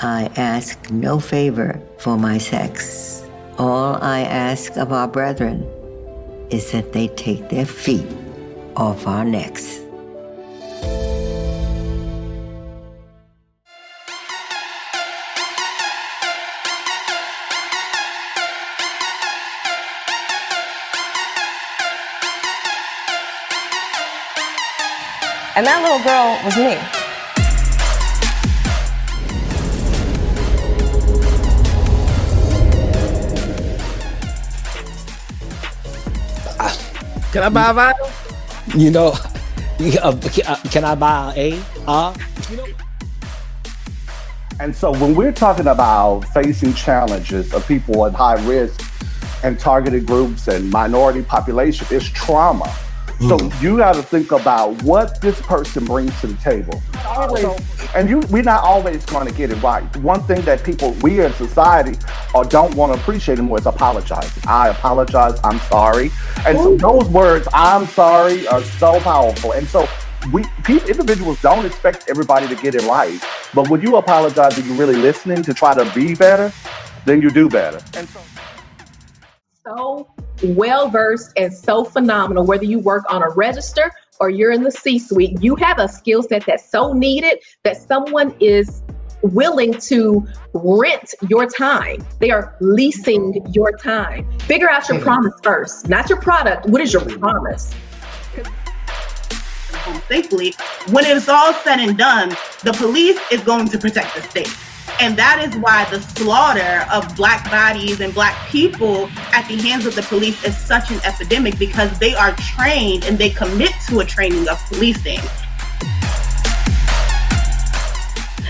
I ask no favor for my sex. All I ask of our brethren is that they take their feet off our necks. And that little girl was me. Can I buy a vinyl? You know, can I buy a? And so when we're talking about facing challenges of people at high risk and targeted groups and minority population, it's trauma. So you got to think about what this person brings to the table. We're not always going to get it right. One thing that we as society don't want to appreciate anymore is apologizing. I apologize, I'm sorry. And so those words, I'm sorry, are so powerful. And so individuals don't expect everybody to get it right. But when you apologize and you're really listening to try to be better, then you do better. And so well-versed and so phenomenal, whether you work on a register or you're in the C-suite, you have a skill set that's so needed that someone is willing to rent your time. They are leasing your time. Figure out your promise first, not your product. What is your promise? Safely, when it's all said and done, the police is going to protect the state. And that is why the slaughter of Black bodies and Black people at the hands of the police is such an epidemic, because they are trained and they commit to a training of policing.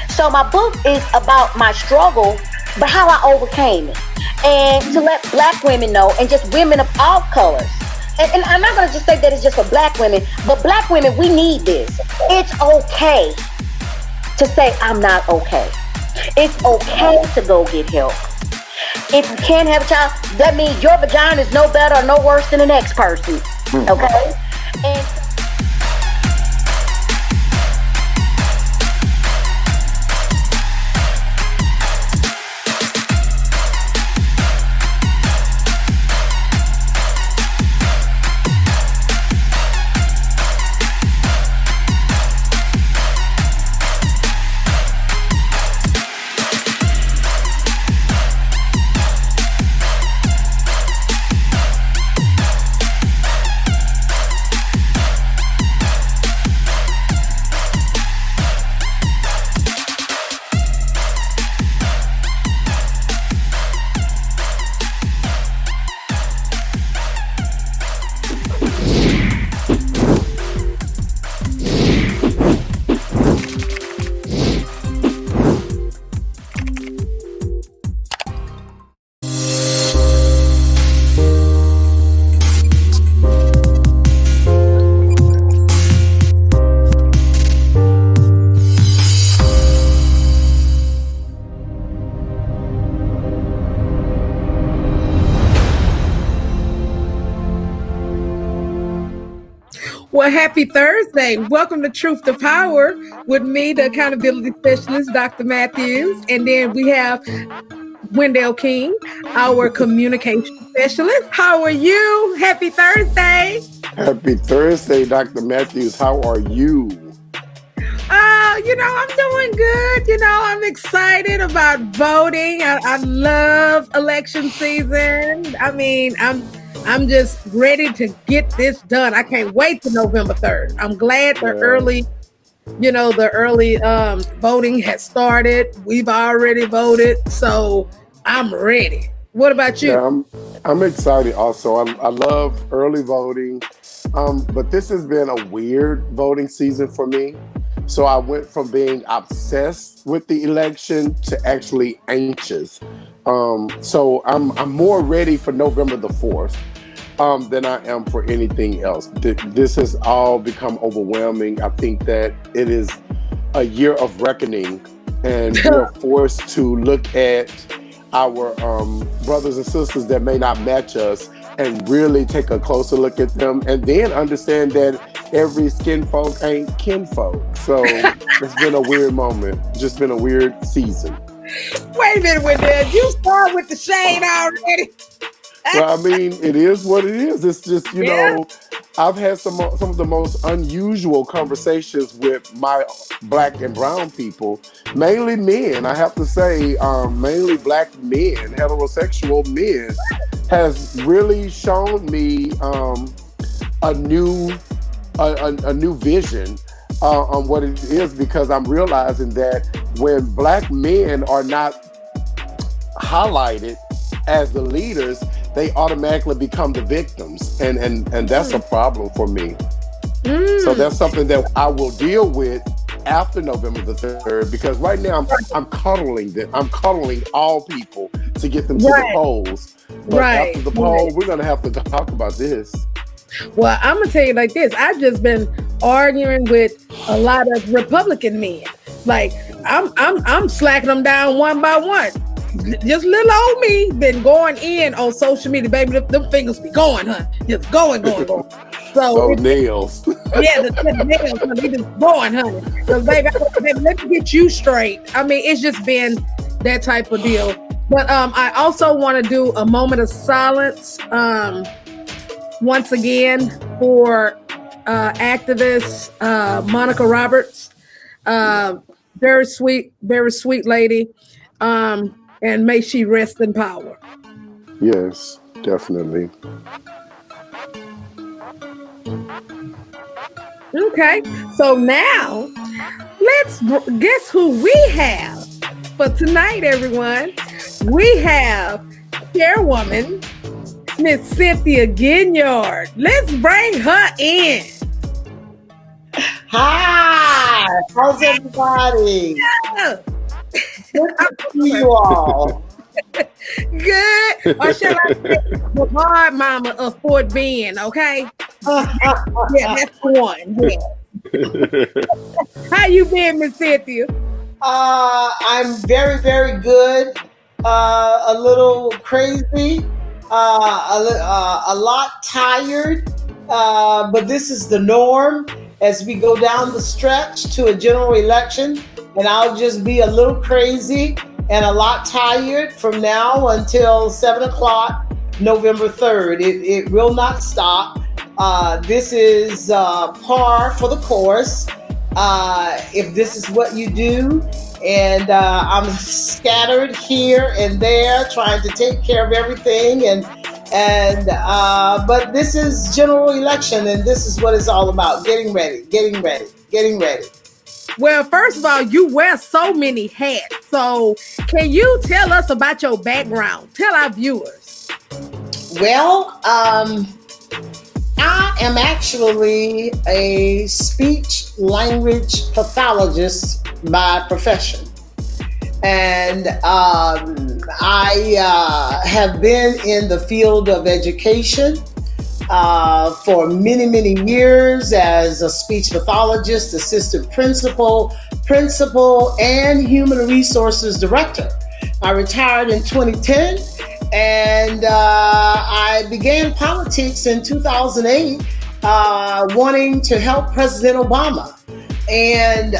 So my book is about my struggle, but how I overcame it. And to let Black women know, and just women of all colors. And I'm not going to just say that it's just for Black women, but Black women, we need this. It's okay to say, I'm not okay. It's okay to go get help. If you can't have a child, that means your vagina is no better or no worse than the next person. Okay? And Well, happy Thursday. Welcome to Truth to Power with me, the accountability specialist, Dr. Matthews. And then we have Wendell King, our communication specialist. How are you? Happy Thursday. Happy Thursday, Dr. Matthews. How are you? I'm doing good. I'm excited about voting. I love election season. I'm just ready to get this done. I can't wait to November 3rd. I'm glad the early voting has started. We've already voted, so I'm ready. What about you? Yeah, I'm excited also. I love early voting, but this has been a weird voting season for me. So I went from being obsessed with the election to actually anxious. So I'm more ready for November the 4th than I am for anything else. This has all become overwhelming. I think that it is a year of reckoning, and we're forced to look at our brothers and sisters that may not match us and really take a closer look at them, and then understand that every skin folk ain't kinfolk. So it's been a weird moment, just been a weird season. Wait a minute, Wendell. You start with the shade already. Well, I mean, it is what it is. It's just, you Yeah. know, I've had some of the most unusual conversations with my black and brown people, mainly men. I have to say, mainly black men, heterosexual men, has really shown me a new vision on what it is, because I'm realizing that when black men are not highlighted as the leaders, they automatically become the victims, and that's a problem for me. So that's something that I will deal with after November the 3rd, because right now I'm cuddling them. I'm cuddling all people to get them to the polls. But after the poll, we're gonna have to talk about this. Well, I'm gonna tell you like this. I've just been arguing with a lot of Republican men. Like I'm slacking them down one by one. Just little old me been going in on social media, baby. Them fingers be going, huh? Just going. So those nails. Yeah, the nails, huh? They just going, honey. So baby, let me get you straight. I mean, it's just been that type of deal. But I also want to do a moment of silence once again for activist Monica Roberts. Very sweet lady. And may she rest in power. Yes, definitely. Okay, so now let's guess who we have for tonight, everyone. We have Chairwoman, Miss Cynthia Ginyard. Let's bring her in. Hi, how's everybody? Yeah. Good to see you all. Good. Or shall I say the hard mama of Fort Bend, okay? Yeah, that's the one. Yeah. How you been, Miss Cynthia? I'm very, very good. A little crazy. A lot tired. But this is the norm as we go down the stretch to a general election. And I'll just be a little crazy and a lot tired from now until 7 o'clock, November 3rd. It will not stop. This is par for the course. If this is what you do, and I'm scattered here and there trying to take care of everything, but this is general election, and this is what it's all about: getting ready. Well, first of all, you wear so many hats. So can you tell us about your background? Tell our viewers. Well, I am actually a speech language pathologist by profession. And I have been in the field of education for many, many years as a speech pathologist, assistant principal, and human resources director. I retired in 2010, and I began politics in 2008, wanting to help President Obama. And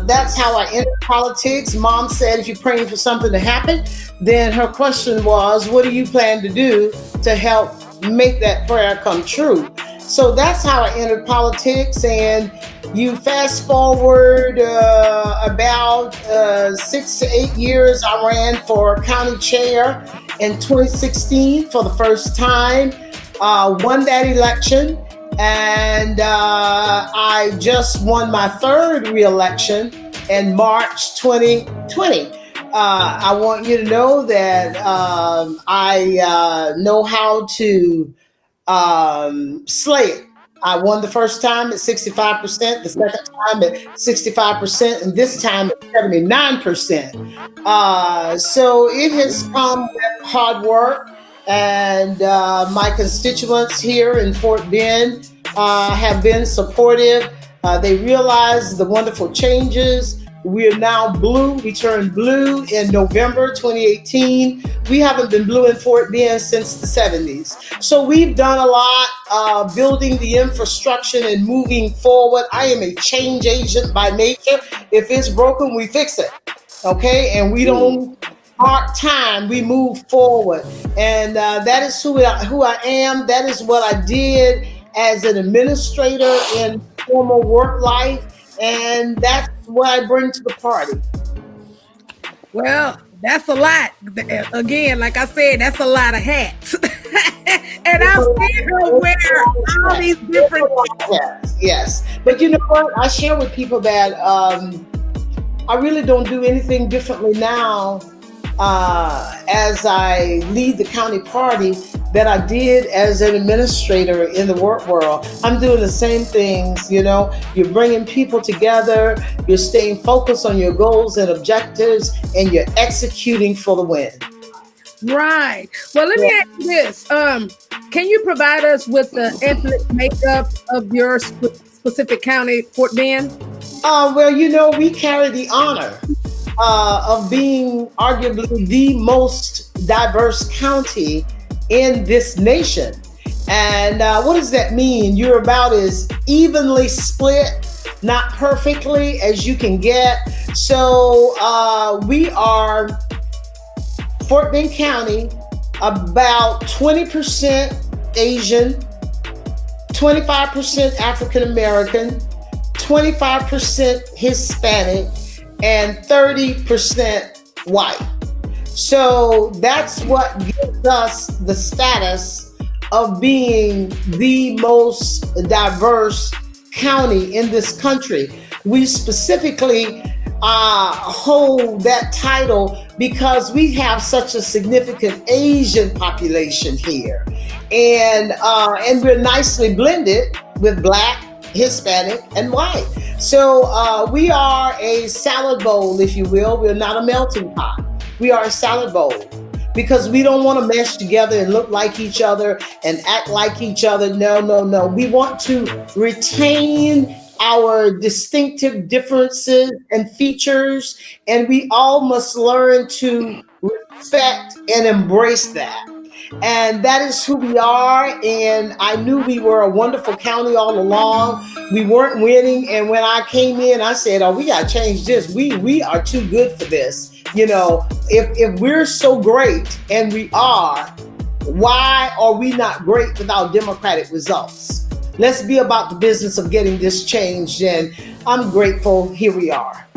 that's how I entered politics. Mom said, if you're praying for something to happen, then her question was, what do you plan to do to help make that prayer come true? So that's how I entered politics. And you fast forward about 6 to 8 years, I ran for county chair in 2016 for the first time, won that election, and I just won my third re-election in March 2020. I want you to know that I know how to slay it. I won the first time at 65%, the second time at 65%, and this time at 79%. So it has come with hard work, and my constituents here in Fort Bend have been supportive. They realize the wonderful changes. We are now blue. We turned blue in November 2018. We haven't been blue in Fort Bend since the 70s. So we've done a lot building the infrastructure and moving forward. I am a change agent by nature. If it's broken, we fix it. Okay, and we don't mark time, we move forward. And that is who I am. That is what I did as an administrator in formal work life, and that's what I bring to the party. Well, that's a lot. Again, like I said, that's a lot of hats. And I've seen her wear all these different hats. Yes. But you know what? I share with people that I really don't do anything differently now as I lead the county party that I did as an administrator in the work world. I'm doing the same things, you know. You're bringing people together, you're staying focused on your goals and objectives, and you're executing for the win. Right. Well, let me ask you this. Can you provide us with the ethnic makeup of your specific county, Fort Bend? Well, you know, we carry the honor of being arguably the most diverse county in this nation. And what does that mean? You're about as evenly split, not perfectly, as you can get. So we are, Fort Bend County, about 20% Asian, 25% African American, 25% Hispanic, and 30% white. So that's what gives us the status of being the most diverse county in this country. We specifically hold that title because we have such a significant Asian population here, and we're nicely blended with Black, Hispanic, and white. So we are a salad bowl, if you will. We're not a melting pot. We are a salad bowl because we don't want to mesh together and look like each other and act like each other. No, no, no. We want to retain our distinctive differences and features, and we all must learn to respect and embrace that. And that is who we are. And I knew we were a wonderful county all along. We weren't winning. And when I came in, I said, oh, we got to change this. We are too good for this. You know, if we're so great, and we are, why are we not great without democratic results? Let's be about the business of getting this changed. And I'm grateful. Here we are.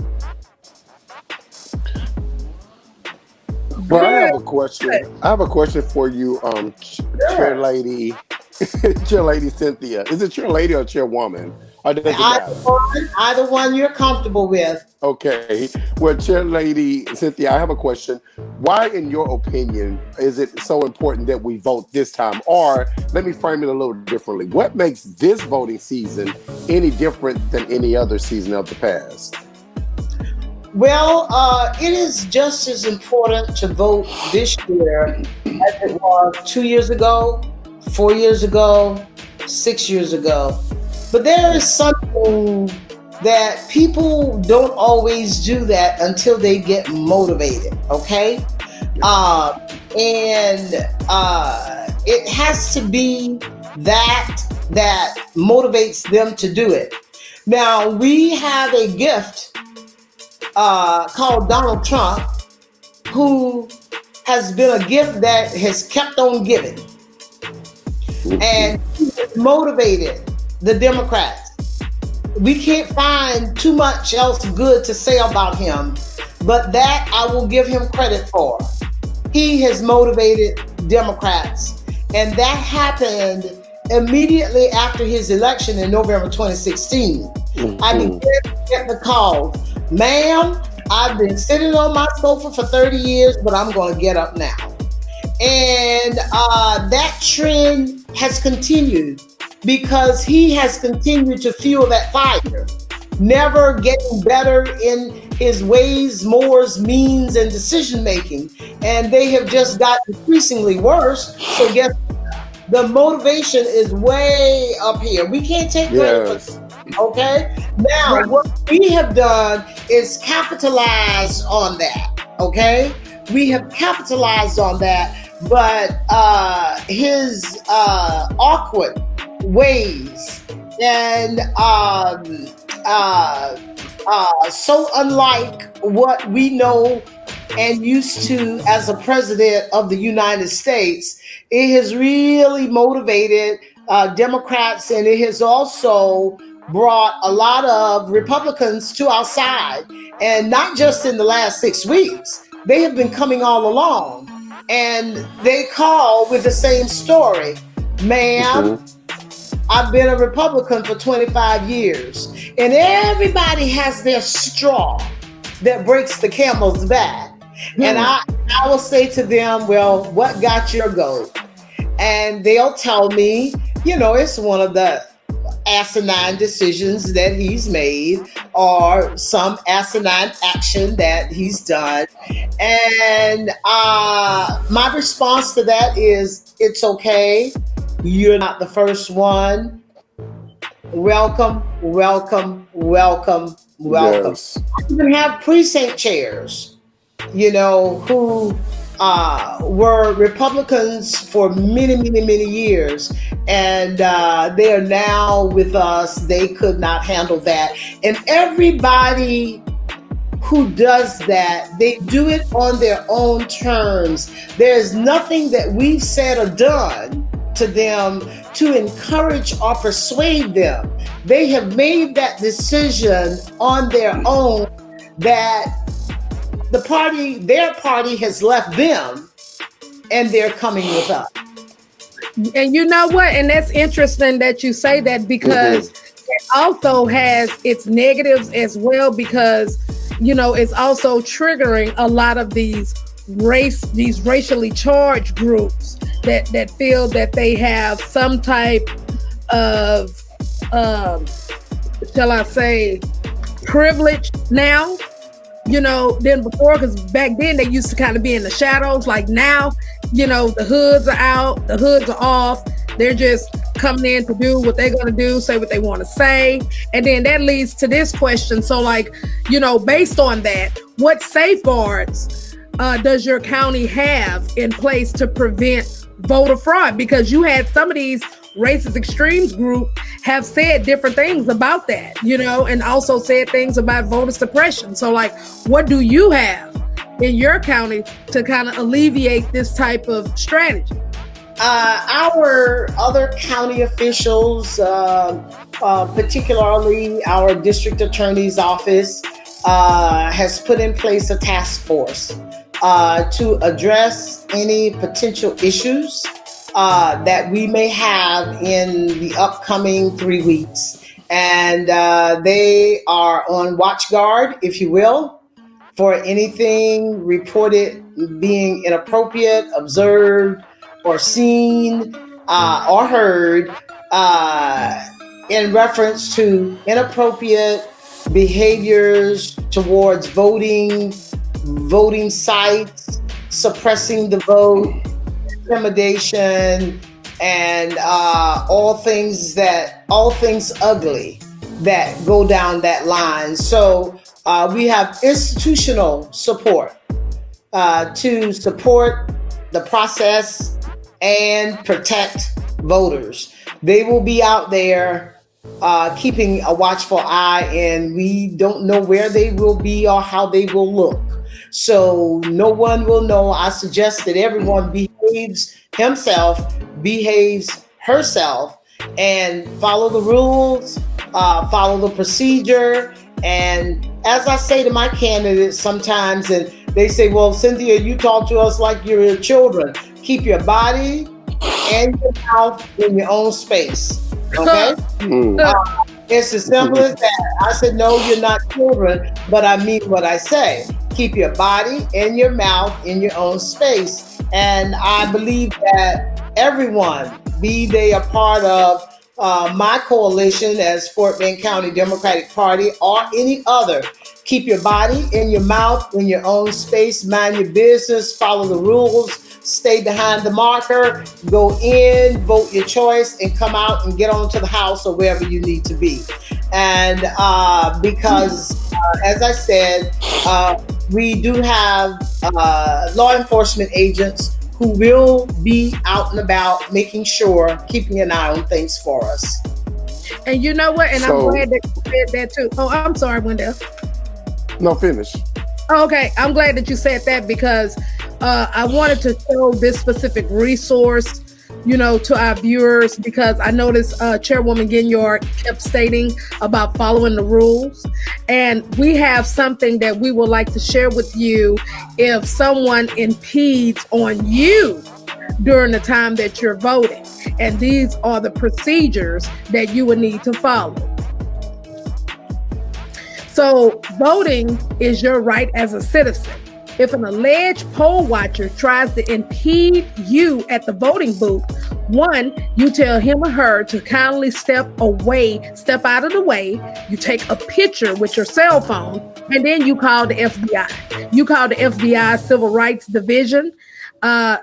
Well, I have a question. I have a question for you, Chair Lady, Chair Lady Cynthia. Is it Chair Lady or Chairwoman? Or does it matter? Either one you're comfortable with. Okay. Well, Chair Lady Cynthia, I have a question. Why, in your opinion, is it so important that we vote this time? Or let me frame it a little differently. What makes this voting season any different than any other season of the past? Well, it is just as important to vote this year as it was 2 years ago, 4 years ago, 6 years ago. But there is something that people don't always do that until they get motivated, okay? And it has to be that motivates them to do it. Now, we have a gift called Donald Trump, who has been a gift that has kept on giving. And he has motivated the Democrats. We can't find too much else good to say about him, but that I will give him credit for. He has motivated Democrats, and that happened immediately after his election in November 2016. I began to get the calls. Ma'am, I've been sitting on my sofa for 30 years, but I'm going to get up now. And that trend has continued because he has continued to fuel that fire, never getting better in his ways, mores, means, and decision making. And they have just got increasingly worse. So guess the motivation is way up here. We can't take credit for it. Okay. Now, what we have done is capitalize on that. Okay. We have capitalized on that, but his awkward ways and so unlike what we know and used to as a president of the United States. It has really motivated Democrats, and it has also brought a lot of Republicans to our side. And not just in the last 6 weeks, they have been coming all along. And they call with the same story. Ma'am, I've been a Republican for 25 years. And everybody has their straw that breaks the camel's back. And I will say to them, well, what got your goat? And they'll tell me, it's one of the asinine decisions that he's made or some asinine action that he's done. And my response to that is, it's okay. You're not the first one. Welcome, welcome, welcome, welcome. Yes. You can have precinct chairs, who were Republicans for many, many, many years. And they are now with us. They could not handle that. And everybody who does that, they do it on their own terms. There's nothing that we've said or done to them to encourage or persuade them. They have made that decision on their own that their party has left them and they're coming with us. And you know what? And that's interesting that you say that, because it also has its negatives as well, because, it's also triggering a lot of these racially charged groups that feel that they have some type of, shall I say, privilege now. Than before, because back then they used to kind of be in the shadows. Like now, the hoods are out, the hoods are off. They're just coming in to do what they're going to do, say what they want to say. And then that leads to this question. So based on that, what safeguards does your county have in place to prevent voter fraud? Because you had some of these racist extremes group have said different things about that, and also said things about voter suppression. So what do you have in your county to kind of alleviate this type of strategy? Our other county officials, particularly our district attorney's office, has put in place a task force to address any potential issues that we may have in the upcoming 3 weeks. And they are on watch guard, if you will, for anything reported being inappropriate, observed, or seen or heard in reference to inappropriate behaviors towards voting sites, suppressing the vote, intimidation, and all things ugly that go down that line. So we have institutional support to support the process and protect voters. They will be out there keeping a watchful eye, and we don't know where they will be or how they will look. So no one will know. I suggest that everyone behaves himself, behaves herself, and follow the rules, follow the procedure. And as I say to my candidates sometimes, and they say, well, Cynthia, you talk to us like you're children. Keep your body and your mouth in your own space. Okay? It's as simple as that. I said, no, you're not children, but I mean what I say. Keep your body and your mouth in your own space. And I believe that everyone, be they a part of my coalition as Fort Bend County Democratic Party or any other, keep your body and your mouth in your own space, mind your business, follow the rules, stay behind the marker, go in, vote your choice, and come out and get on to the house or wherever you need to be. And because, as I said, we do have law enforcement agents who will be out and about making sure, keeping an eye on things for us. And you know what? And So- I'm glad that you said that too. Oh, I'm sorry, Wendell. No, finish. Oh, okay, I'm glad that you said that because I wanted to show this specific resource, to our viewers, because I noticed Chairwoman Ginyard kept stating about following the rules. And we have something that we would like to share with you if someone impedes on you during the time that you're voting. And these are the procedures that you would need to follow. So voting is your right as a citizen. If an alleged poll watcher tries to impede you at the voting booth, one, you tell him or her to kindly step out of the way. You take a picture with your cell phone, and then you call the FBI. You call the FBI Civil Rights Division.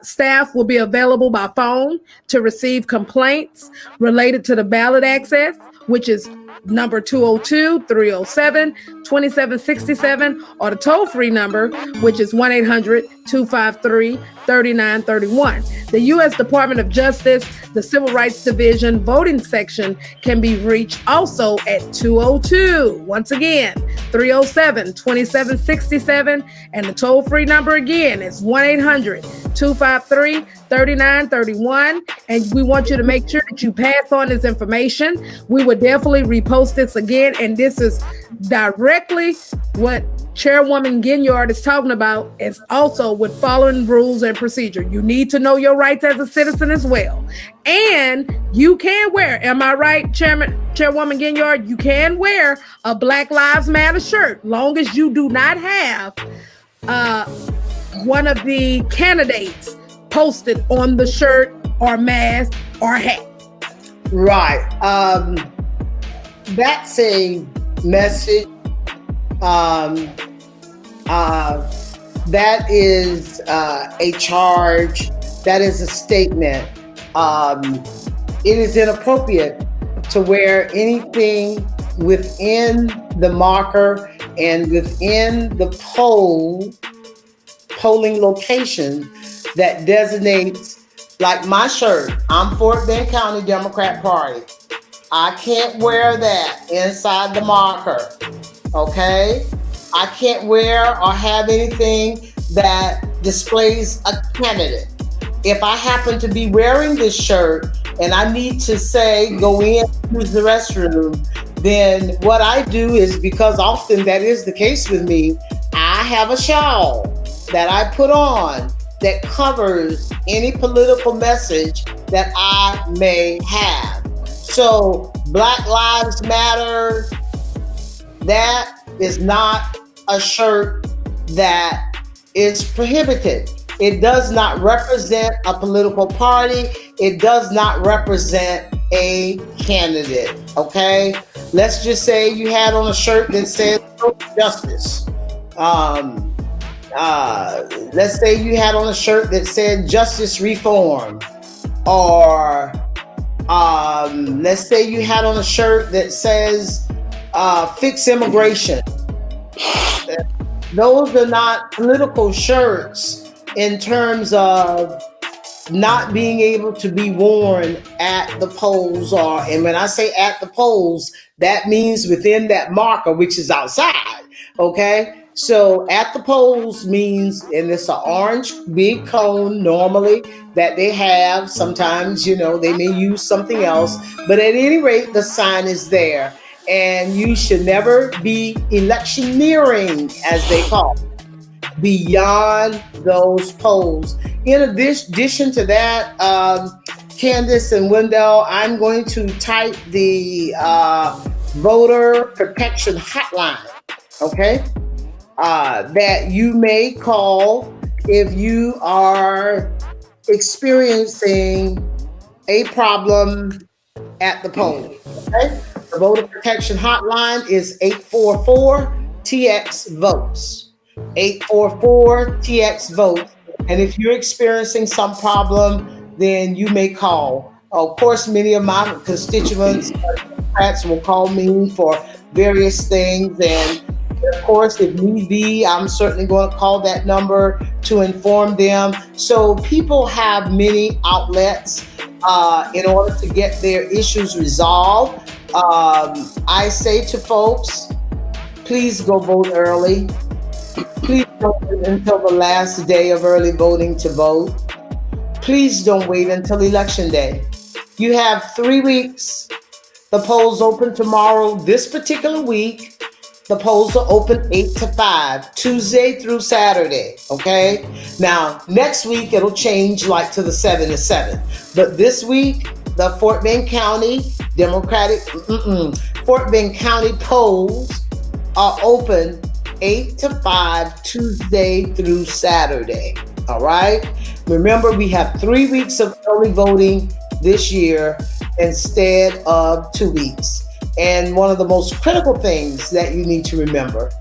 Staff will be available by phone to receive complaints related to the ballot access, which is number 202-307-2767, or the toll-free number, which is 1-800-253-3931. The U.S. Department of Justice, the Civil Rights Division voting section can be reached also at 202. Once again, 307-2767, and the toll-free number again is 1-800-253-3931. And we want you to make sure that you pass on this information. We would definitely repost this again, and this is directly what Chairwoman Ginyard is talking about, is also with following rules and procedure. You need to know your rights as a citizen as well. And you can wear, am I right, Chairwoman Ginyard? You can wear a Black Lives Matter shirt, long as you do not have one of the candidates posted on the shirt or mask or hat. Right. That's a message. That is a charge. That is a statement. It is inappropriate to wear anything within the marker and within the polling location that designates, like my shirt. I'm Fort Bend County Democrat Party. I can't wear that inside the marker, okay? I can't wear or have anything that displays a candidate. If I happen to be wearing this shirt and I need to say, go in, use the restroom, then what I do is, because often that is the case with me, I have a shawl that I put on that covers any political message that I may have. So Black Lives Matter, that is not a shirt that is prohibited. It does not represent a political party. It does not represent a candidate, okay? Let's just say you had on a shirt that says justice. Let's say you had on a shirt that said justice reform, or let's say you had on a shirt that says fix immigration. Those are not political shirts in terms of not being able to be worn at the polls, and when I say at the polls, that means within that marker, which is outside, okay? So at the polls means, and it's an orange big cone normally that they have. Sometimes, they may use something else, but at any rate, the sign is there. And you should never be electioneering, as they call it, beyond those polls. In addition to that, Candace and Wendell, I'm going to type the voter protection hotline, okay? That you may call if you are experiencing a problem at the polls, okay? The voter protection hotline is 844-TX-VOTES. 844-TX-VOTES. And if you're experiencing some problem, then you may call. Of course, many of my constituents, Democrats, will call me for various things. And of course, if need be, I'm certainly going to call that number to inform them. So people have many outlets in order to get their issues resolved. I say to folks, please go vote early. Please don't wait until the last day of early voting to vote. Please don't wait until election day. You have 3 weeks. The polls open tomorrow. This particular week, the polls are open 8 to 5, Tuesday through Saturday, okay? Now, next week, it'll change like to the 7 to 7. But this week, the Fort Bend County Fort Bend County polls are open 8 to 5, Tuesday through Saturday, all right? Remember, we have 3 weeks of early voting this year instead of 2 weeks. And one of the most critical things that you need to remember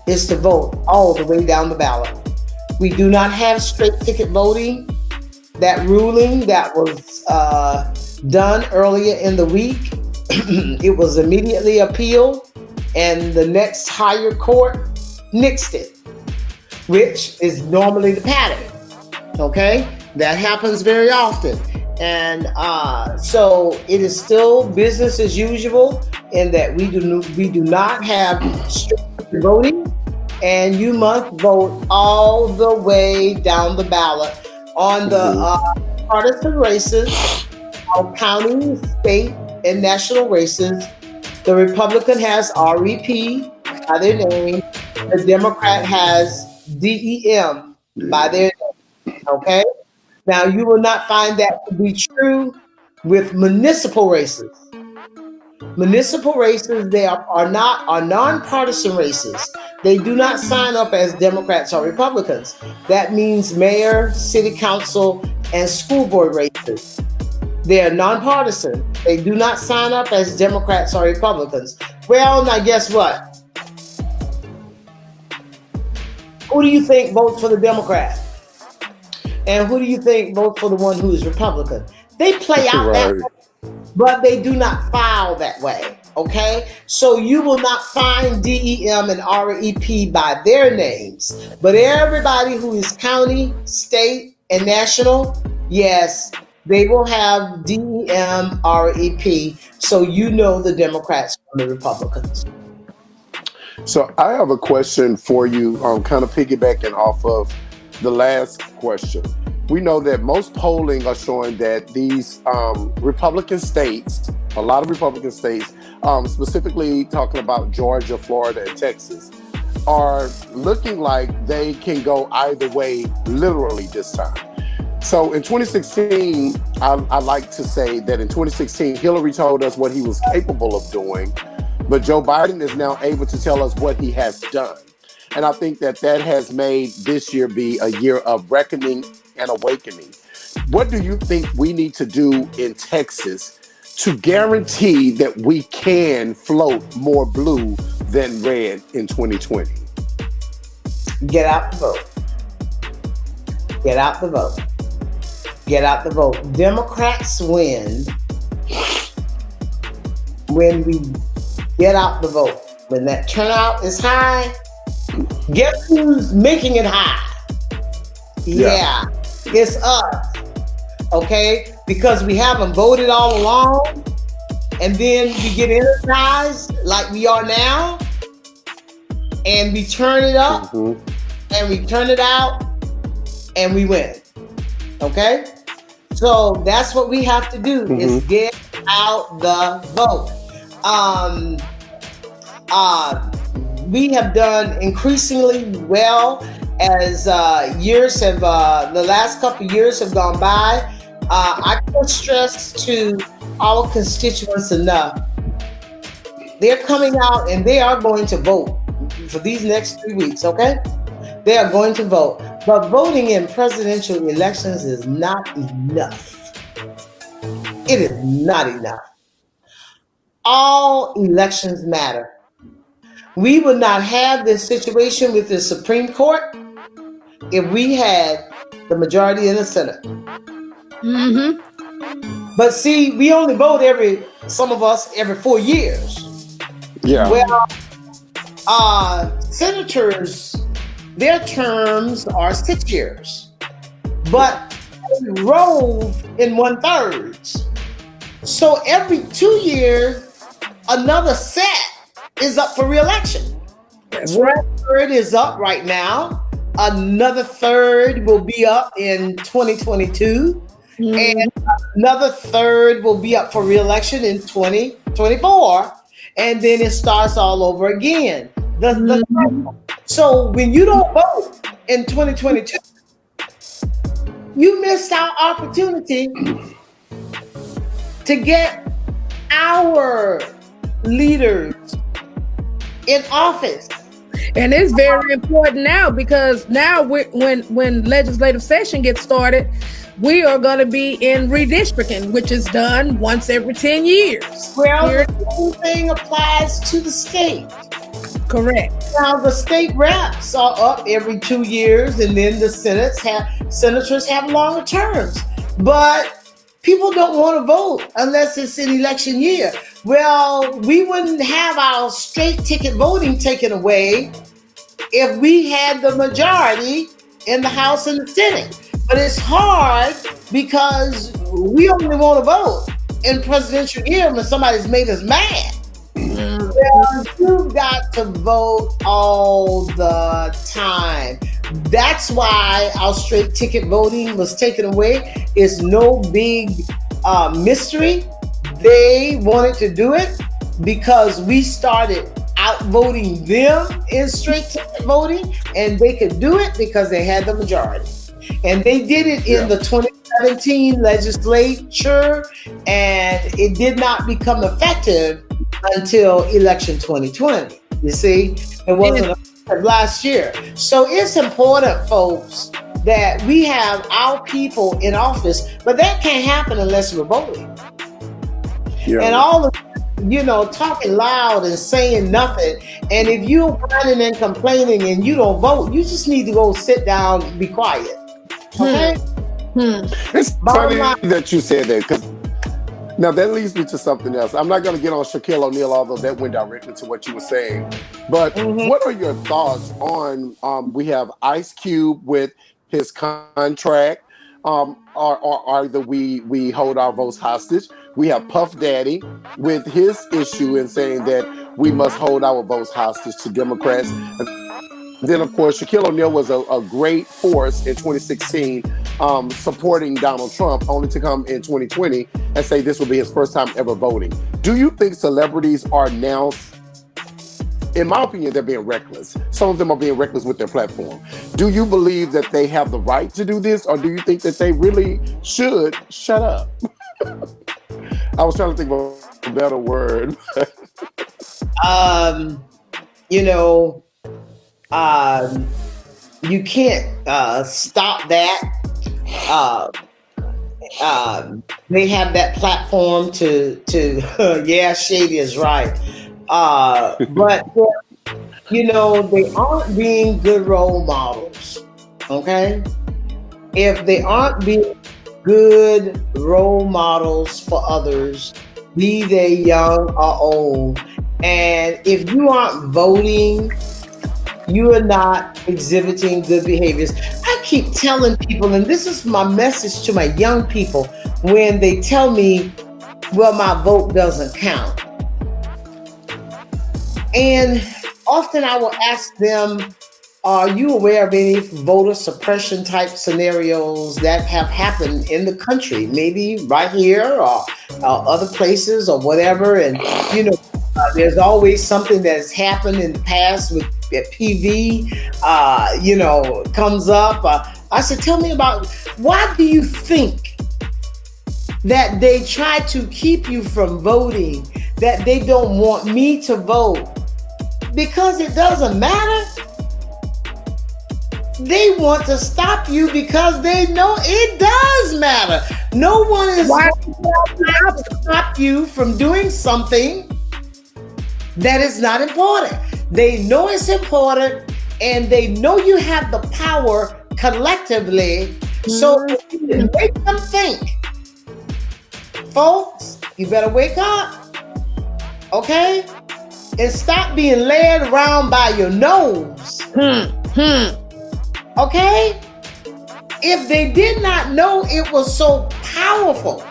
is to vote all the way down the ballot. We do not have straight ticket voting. That ruling that was done earlier in the week, it was immediately appealed, and the next higher court nixed it, which is normally the pattern. Okay? That happens very often. And so it is still business as usual in that we do not have straight voting, and you must vote all the way down the ballot on the partisan races, our county, state, and national races. The Republican has REP by their name. The Democrat has DEM by their name. Okay? Now, you will not find that to be true with municipal races. Municipal races, they are nonpartisan races. They do not sign up as Democrats or Republicans. That means mayor, city council, and school board races. They are nonpartisan. They do not sign up as Democrats or Republicans. Well, now guess what? Who do you think votes for the Democrat? And who do you think votes for the one who is Republican? They play out that way, but they do not file that way, okay? So you will not find DEM and REP by their names, but everybody who is county, state, and national, yes, they will have DEM, REP, so you know the Democrats from the Republicans. So I have a question for you, kind of piggybacking off of the last question. We know that most polling are showing that these Republican states, a lot of Republican states, specifically talking about Georgia, Florida, and Texas, are looking like they can go either way literally this time. So in 2016, I like to say that in 2016, Hillary told us what he was capable of doing, but Joe Biden is now able to tell us what he has done. And I think that has made this year be a year of reckoning and awakening. What do you think we need to do in Texas to guarantee that we can float more blue than red in 2020? Get out the vote. Get out the vote. Get out the vote. Democrats win when we get out the vote. When that turnout is high, guess who's making it high? Yeah, it's us. Okay? Because we haven't voted all along, and then we get energized like we are now, and we turn it up, and we turn it out, and we win. Okay? So that's what we have to do, is get out the vote. We have done increasingly well as years have, the last couple of years have gone by. I can't stress to our constituents enough. They're coming out and they are going to vote for these next 3 weeks, okay? They are going to vote. But voting in presidential elections is not enough. It is not enough. All elections matter. We would not have this situation with the Supreme Court if we had the majority in the Senate. But see, we only vote some of us every 4 years. Yeah. Well, senators, their terms are 6 years, but they roll in 1/3. So every 2 years, another set is up for re-election. That's One right. third is up right now. Another third will be up in 2022. And another third will be up for re-election in 2024. And then it starts all over again. So when you don't vote in 2022, you missed our opportunity to get our leaders in office. And it's very important now, because now when legislative session gets started, we are going to be in redistricting, which is done once every 10 years. Well, the same thing applies to the state. Correct. Now the state reps are up every 2 years, and then the senators have longer terms. But people don't want to vote unless it's an election year. Well, we wouldn't have our straight ticket voting taken away if we had the majority in the House and the Senate. But it's hard because we only want to vote in presidential year when somebody's made us mad. Well, you've got to vote all the time. That's why our straight ticket voting was taken away. It's no big mystery. They wanted to do it because we started outvoting them in straight ticket voting, and they could do it because they had the majority. And they did it in the 2017 legislature, and it did not become effective until election 2020. You see, it wasn't effective last year. So it's important, folks, that we have our people in office, but that can't happen unless we're voting. Yeah. And all of talking loud and saying nothing. And if you're whining and complaining and you don't vote, you just need to go sit down and be quiet. Okay? It's funny that you said that, because now that leads me to something else. I'm not going to get on Shaquille O'Neal, although that went directly to what you were saying. But what are your thoughts on, we have Ice Cube with his contract, we hold our votes hostage. We have Puff Daddy with his issue and saying that we must hold our votes hostage to Democrats. Then, of course, Shaquille O'Neal was a great force in 2016, supporting Donald Trump, only to come in 2020 and say this will be his first time ever voting. Do you think celebrities are now, in my opinion, they're being reckless? Some of them are being reckless with their platform. Do you believe that they have the right to do this, or do you think that they really should shut up? I was trying to think of a better word. You can't stop that. They have that platform to yeah, Shady is right. But they aren't being good role models. Okay? If they aren't being good role models for others, be they young or old, and if you aren't voting, you are not exhibiting good behaviors. I keep telling people, and this is my message to my young people when they tell me, well, my vote doesn't count. And often I will ask them, are you aware of any voter suppression type scenarios that have happened in the country? Maybe right here or other places or whatever. And, there's always something that's happened in the past with PV, comes up. I said, tell me about, why do you think that they try to keep you from voting, that they don't want me to vote? Because it doesn't matter. They want to stop you because they know it does matter. No one is going to stop you from doing something that is not important. They know it's important, and they know you have the power collectively. So if you can make them think, folks, you better wake up, okay? And stop being led around by your nose. Okay? If they did not know it was so powerful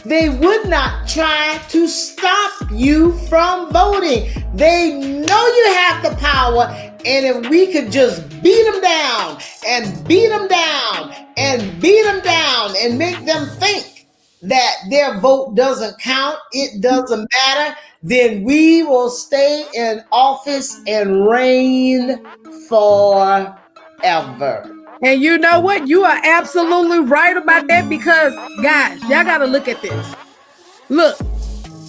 they would not try to stop you from voting. They know you have the power, and if we could just beat them down and beat them down and beat them down and make them think that their vote doesn't count, it doesn't matter, then we will stay in office and reign forever. And you know what? You are absolutely right about that, because, guys, y'all got to look at this. Look,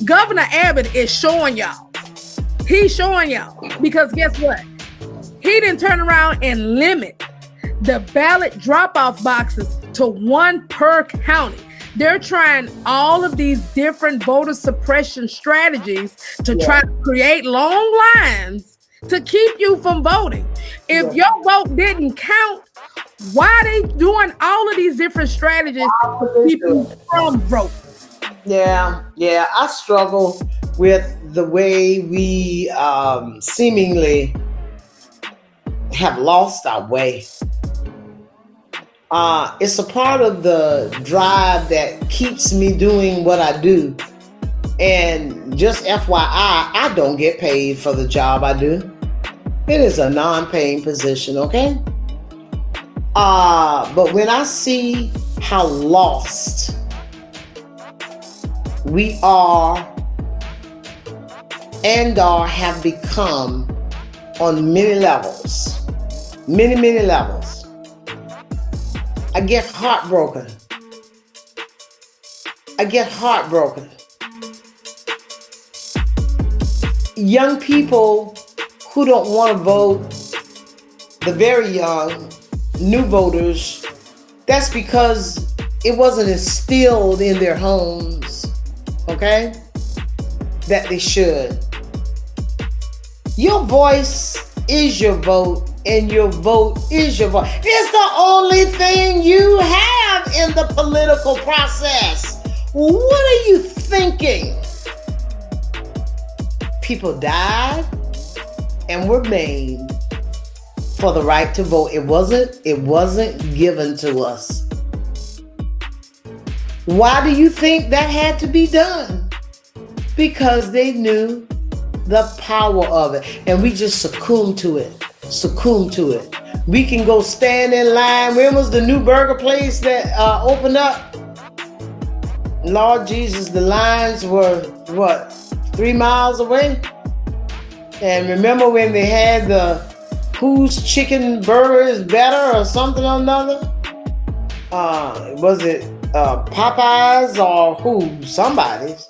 Governor Abbott is showing y'all. He's showing y'all, because guess what? He didn't turn around and limit the ballot drop-off boxes to 1 per county. They're trying all of these different voter suppression strategies to try to create long lines to keep you from voting. If your vote didn't count, why are they doing all of these different strategies to keep you from voting? Yeah, I struggle with the way we seemingly have lost our way. It's a part of the drive that keeps me doing what I do. And just FYI, I don't get paid for the job I do. It is a non-paying position, okay? But when I see how lost we are and have become on many levels, many levels, I get heartbroken. Young people who don't want to vote, the very young, new voters, that's because it wasn't instilled in their homes, okay, that they should. Your voice is your vote, and your vote is your vote. It's the only thing you have in the political process. What are you thinking? People died and were maimed for the right to vote. It wasn't given to us. Why do you think that had to be done? Because they knew the power of it, and we just succumbed to it. We can go stand in line. When was the new burger place that opened up? Lord Jesus, the lines were 3 miles away? And remember when they had the whose chicken burger is better or something or another? Was it Popeyes or who? Somebody's.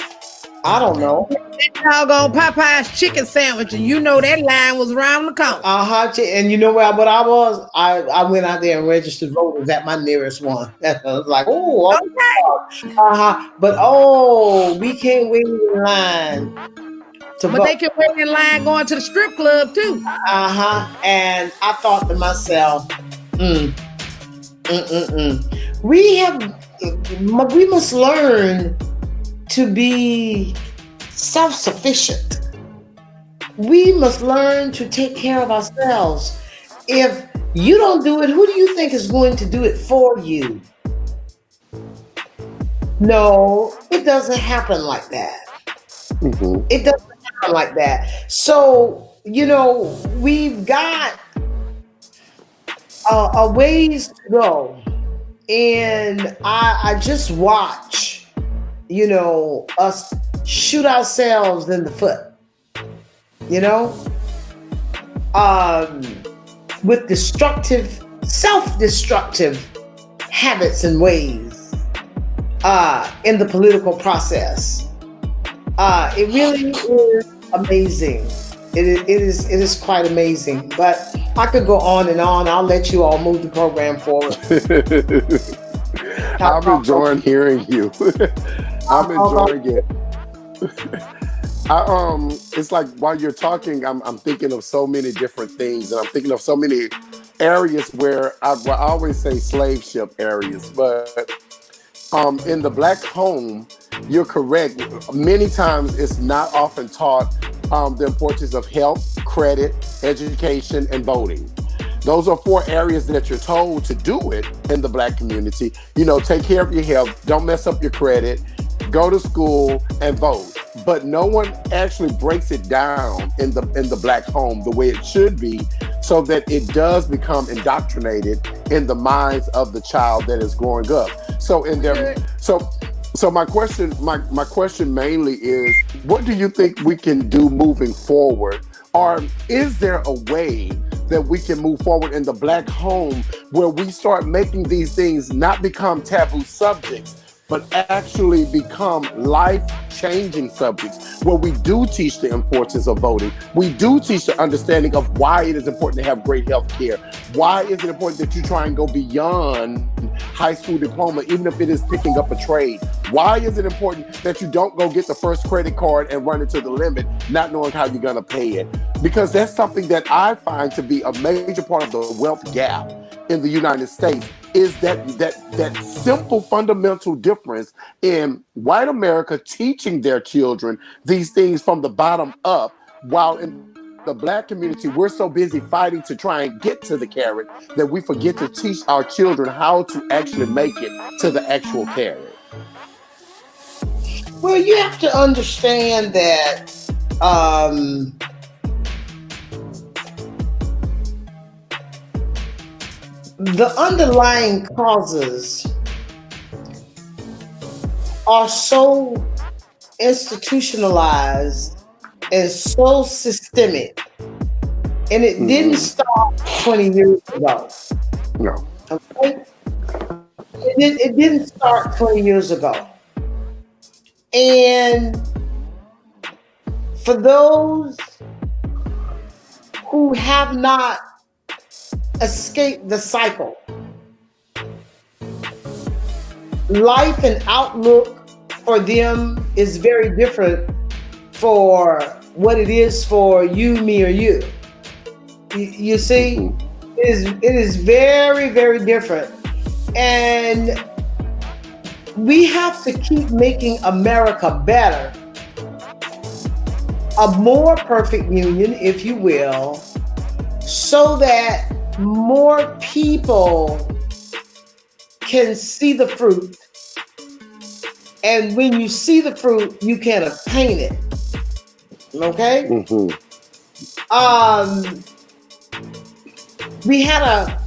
I don't know. Doggone Popeye's chicken sandwich, and you know that line was around the corner. And you know what I was? I went out there and registered voters at my nearest one. I was like, okay. But we can't wait in line to vote. But they can wait in line going to the strip club too. And I thought to myself, we must learn to be self-sufficient. We must learn to take care of ourselves. If you don't do it, who do you think is going to do it for you? No, it doesn't happen like that. It doesn't happen like that. So, we've got a ways to go. And I just watch, us shoot ourselves in the foot, with self-destructive habits and ways in the political process. It really is amazing. It is quite amazing. But I could go on and on. I'll let you all move the program forward. I'm enjoying hearing you. I'm enjoying it. It's like while you're talking, I'm thinking of so many different things, and I'm thinking of so many areas where I always say slave ship areas, but in the Black home, you're correct. Many times it's not often taught the importance of health, credit, education, and voting. Those are 4 areas that you're told to do it in the Black community. Take care of your health. Don't mess up your credit. go to school, and vote. But no one actually breaks it down in the black home the way it should be, so that it does become indoctrinated in the minds of the child that is growing up. So my question mainly is, what do you think we can do moving forward? Or is there a way that we can move forward in the black home where we start making these things not become taboo subjects, but actually become life-changing subjects, where we do teach the importance of voting. We do teach the understanding of why it is important to have great health care. Why is it important that you try and go beyond high school diploma, even if it is picking up a trade? Why is it important that you don't go get the first credit card and run it to the limit, not knowing how you're gonna pay it? Because that's something that I find to be a major part of the wealth gap in the United States, is that simple fundamental difference in white America teaching their children these things from the bottom up, while in the black community, we're so busy fighting to try and get to the carrot that we forget to teach our children how to actually make it to the actual carrot. Well, you have to understand that the underlying causes are so institutionalized and so systemic, and it didn't start 20 years ago. No. Okay? It didn't start 20 years ago. And for those who have not escaped the cycle, life and outlook for them is very different for what it is for you, me, or you. You see, it is very, very different. And we have to keep making America better, a more perfect union, if you will, so that more people can see the fruit. And when you see the fruit, you can obtain it. Okay? We had a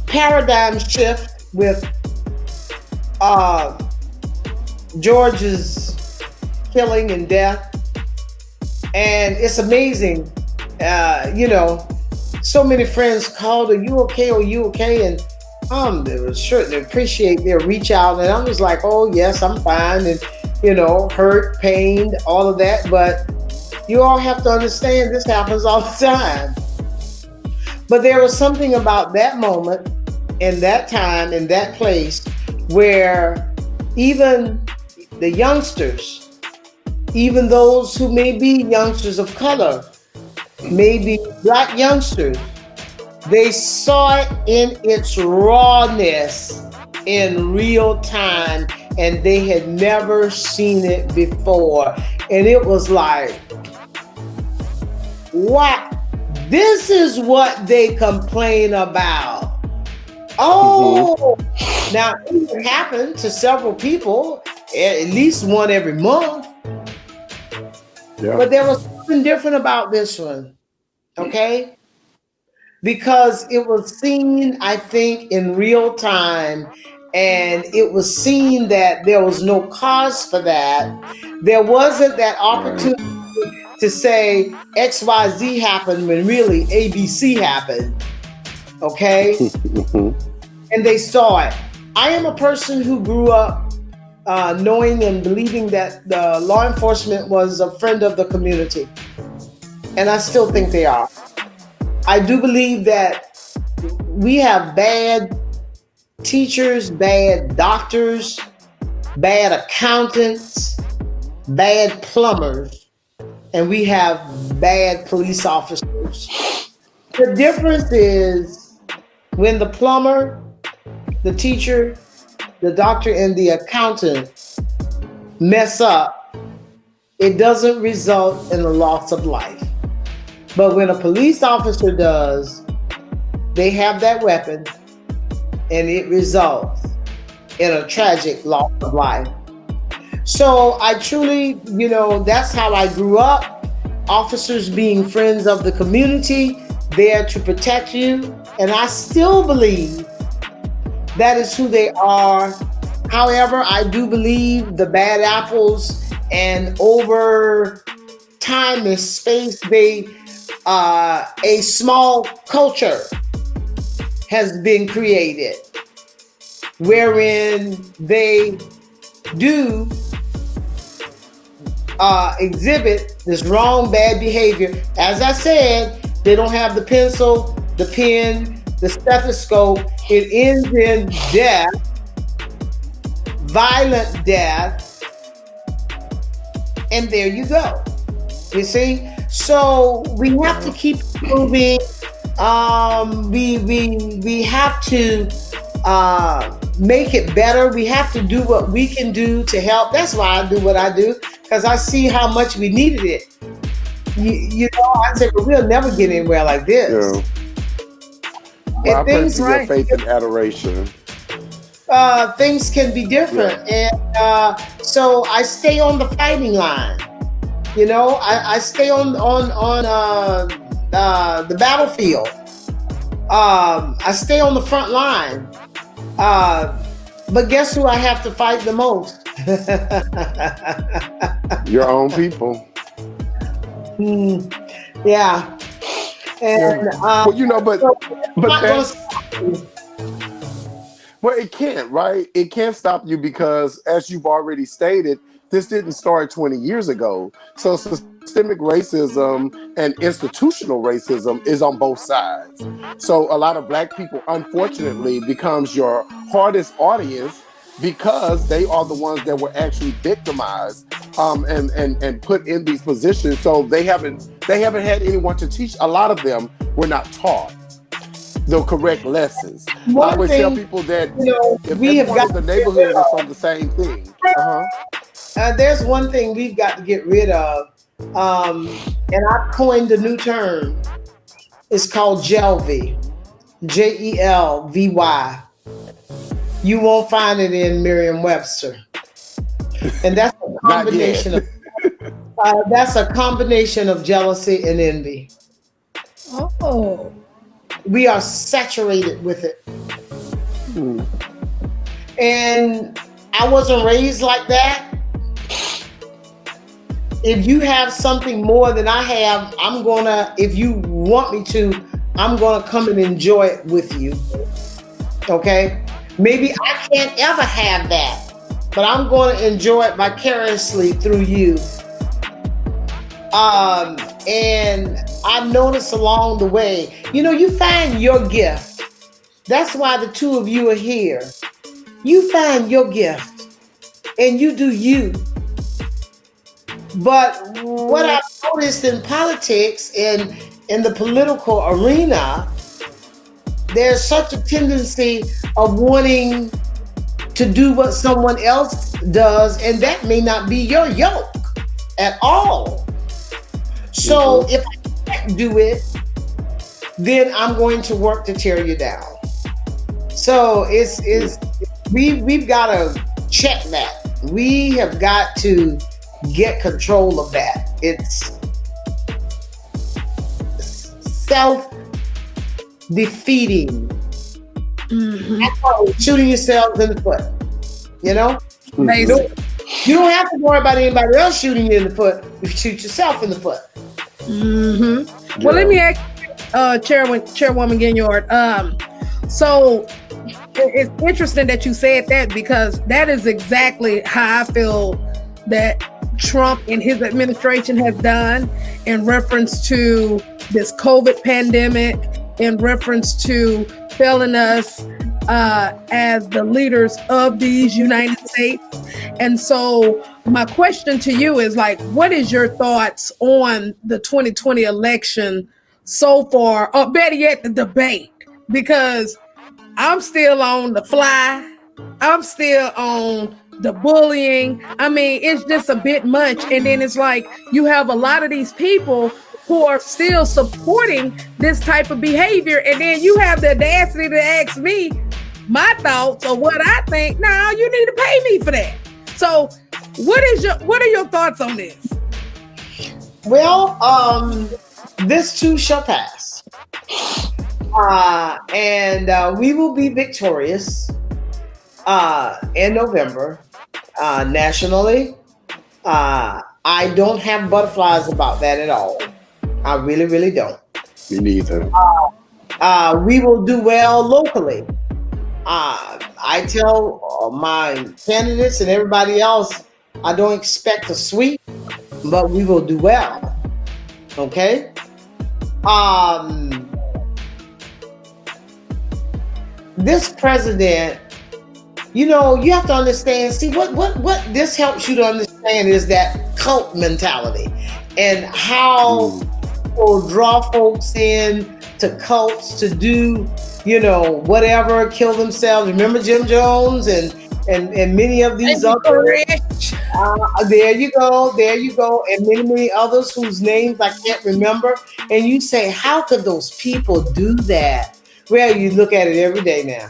paradigm shift with George's killing and death. And it's amazing, so many friends called, "Are you okay? Are you okay?" And they were certainly appreciate their reach out. And I was like, "Oh yes, I'm fine." And, hurt, pain, all of that. But you all have to understand this happens all the time. But there was something about that moment, in that time, in that place, where even the youngsters, even those who may be youngsters of color, maybe Black youngsters, they saw it in its rawness in real time, and they had never seen it before. And it was like, what? This is what they complain about. Oh, now it happened to several people, at least one every month. Yeah. But there was something different about this one, okay? Because it was seen, I think, in real time, and it was seen that there was no cause for that. There wasn't that opportunity to say XYZ happened when really ABC happened, okay? And they saw it. I am a person who grew up knowing and believing that the law enforcement was a friend of the community. And I still think they are. I do believe that we have bad teachers, bad doctors, bad accountants, bad plumbers, and we have bad police officers. The difference is when the plumber, the teacher, the doctor, and the accountant mess up, it doesn't result in the loss of life. But when a police officer does, they have that weapon, and it results in a tragic loss of life. So I truly, that's how I grew up. Officers being friends of the community, there to protect you. And I still believe that is who they are. However, I do believe the bad apples, and over time and space, a small culture has been created wherein they do exhibit this wrong, bad behavior. As I said, they don't have the pencil, the pen, the stethoscope. It ends in death, violent death, and there you go. You see? So we have to keep moving. We have to make it better. We have to do what we can do to help. That's why I do what I do, because I see how much we needed it. I said, but we'll never get anywhere like this. Yeah. Well, I pray for your faith and adoration. Things can be different. And so I stay on the fighting line. I stay on the battlefield. I stay on the front line. But guess who I have to fight the most? Your own people. Yeah. And well, it can't, right? It can't stop you because, as you've already stated, this didn't start 20 years ago. So systemic racism and institutional racism is on both sides. So a lot of Black people, unfortunately, becomes your hardest audience because they are the ones that were actually victimized and put in these positions. So they haven't had anyone to teach. A lot of them were not taught the correct lessons. I always tell people that if everyone in the neighborhood is from the same thing. There's one thing we've got to get rid of, and I coined a new term. It's called Jelvy, Jelvy. You won't find it in Merriam-Webster, and that's a combination of jealousy and envy. Oh, we are saturated with it, and I wasn't raised like that. If you have something more than I have, if you want me to, I'm gonna come and enjoy it with you. Okay? Maybe I can't ever have that, but I'm going to enjoy it vicariously through you. And I've noticed along the way, you find your gift. That's why the two of you are here. You find your gift and you do you. But what I've noticed in politics and in the political arena, there's such a tendency of wanting to do what someone else does, and that may not be your yoke at all. So if I can't do it, then I'm going to work to tear you down. So we've got to check that. We have got to get control of that. It's self-defeating. That's why you're shooting yourselves in the foot. amazing. You don't have to worry about anybody else shooting you in the foot. You shoot yourself in the foot. Mm-hmm. Well, let me ask Chairwoman Ginyard. So it's interesting that you said that, because that is exactly how I feel that Trump and his administration has done in reference to this COVID pandemic, in reference to failing us as the leaders of these United States. And so my question to you is, like, what is your thoughts on the 2020 election so far, or better yet, the debate? Because I'm still on the fly. I'm still on the bullying. I mean, it's just a bit much. And then it's like you have a lot of these people who are still supporting this type of behavior. And then you have the audacity to ask me my thoughts or what I think. Now you need to pay me for that. So What are your thoughts on this? Well, this too shall pass. And we will be victorious in November nationally. I don't have butterflies about that at all. I really, really don't. Me neither. We will do well locally. I tell my candidates and everybody else, I don't expect a sweep, but we will do well. Okay? This president, you know, you have to understand, see what this helps you to understand is that cult mentality and how people draw folks in to cults to do, you know, whatever, kill themselves. Remember Jim Jones and many of these other there you go, and many others whose names I can't remember. And you say, how could those people do that? Well, you look at it every day now.